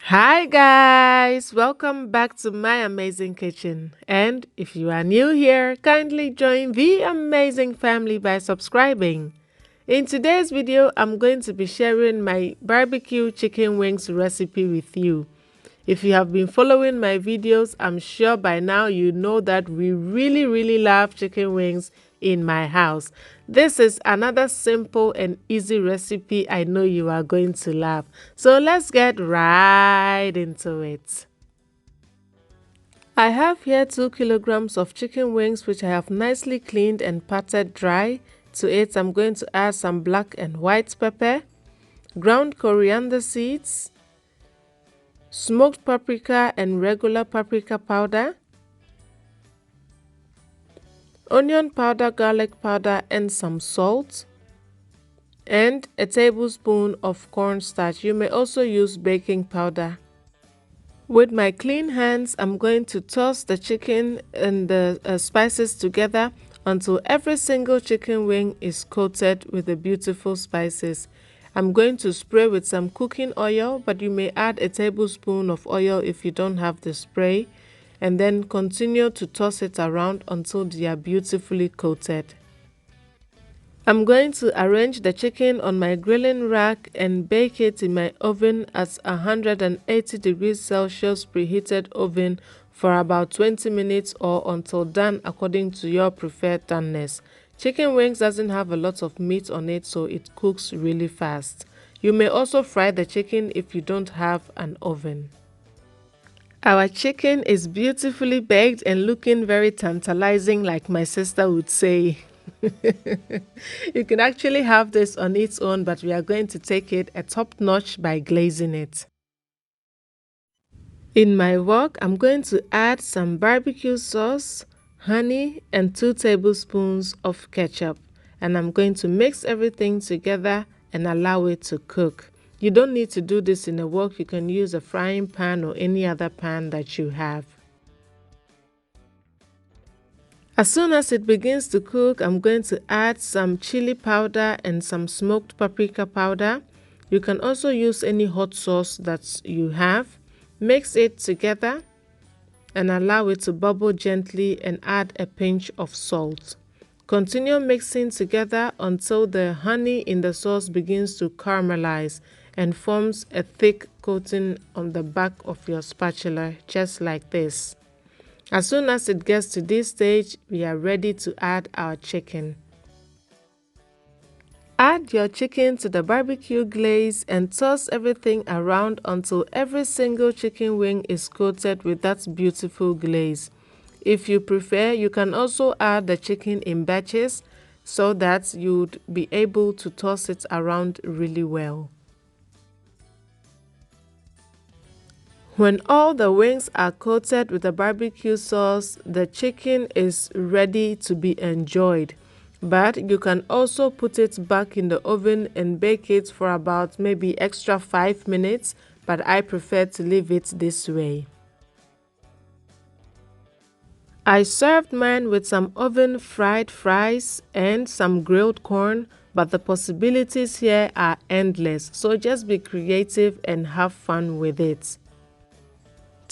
Hi guys, welcome back to my amazing kitchen. And if you are new here, kindly join the amazing family by subscribing. In today's video, I'm going to be sharing my barbecue chicken wings recipe with you. If you have been following my videos, I'm sure by now you know that we really love chicken wings in my house. This is another simple and easy recipe I know you are going to love. So let's get right into it. I have here 2 kilograms of chicken wings which I have nicely cleaned and patted dry. To it, I'm going to add some black and white pepper, ground coriander seeds, smoked paprika and regular paprika powder, onion powder, garlic powder, and some salt, and a tablespoon of cornstarch. You may also use baking powder. With my clean hands, I'm going to toss the chicken and the spices together until every single chicken wing is coated with the beautiful spices. I'm going to spray with some cooking oil, but you may add a tablespoon of oil if you don't have the spray, and then continue to toss it around until they are beautifully coated. I'm going to arrange the chicken on my grilling rack and bake it in my oven at 180 degrees Celsius preheated oven for about 20 minutes or until done according to your preferred doneness. Chicken wings doesn't have a lot of meat on it, so it cooks really fast. You may also fry the chicken if you don't have an oven. Our chicken is beautifully baked and looking very tantalizing, like my sister would say. You can actually have this on its own, but we are going to take it a top notch by glazing it. In my wok, I'm going to add some barbecue sauce, honey, and 2 tablespoons of ketchup. And I'm going to mix everything together and allow it to cook. You don't need to do this in a wok. You can use a frying pan or any other pan that you have. As soon as it begins to cook, I'm going to add some chili powder and some smoked paprika powder. You can also use any hot sauce that you have. Mix it together and allow it to bubble gently and add a pinch of salt. Continue mixing together until the honey in the sauce begins to caramelize and forms a thick coating on the back of your spatula, just like this. As soon as it gets to this stage, we are ready to add our chicken. Add your chicken to the barbecue glaze and toss everything around until every single chicken wing is coated with that beautiful glaze. If you prefer, you can also add the chicken in batches so that you'd be able to toss it around really well. When all the wings are coated with the barbecue sauce, the chicken is ready to be enjoyed. But you can also put it back in the oven and bake it for about maybe extra 5 minutes, but I prefer to leave it this way. I served mine with some oven fried fries and some grilled corn, but the possibilities here are endless, so just be creative and have fun with it.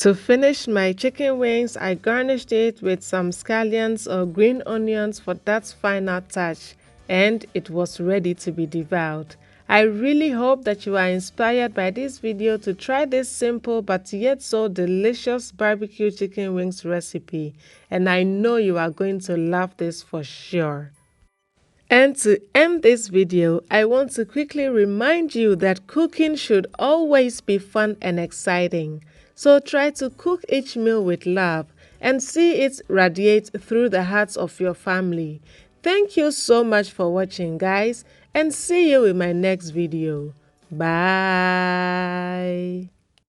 To finish my chicken wings, I garnished it with some scallions or green onions for that final touch, and it was ready to be devoured. I really hope that you are inspired by this video to try this simple but yet so delicious barbecue chicken wings recipe, and I know you are going to love this for sure. And to end this video, I want to quickly remind you that cooking should always be fun and exciting. So try to cook each meal with love and see it radiate through the hearts of your family. Thank you so much for watching, guys, and see you in my next video. Bye.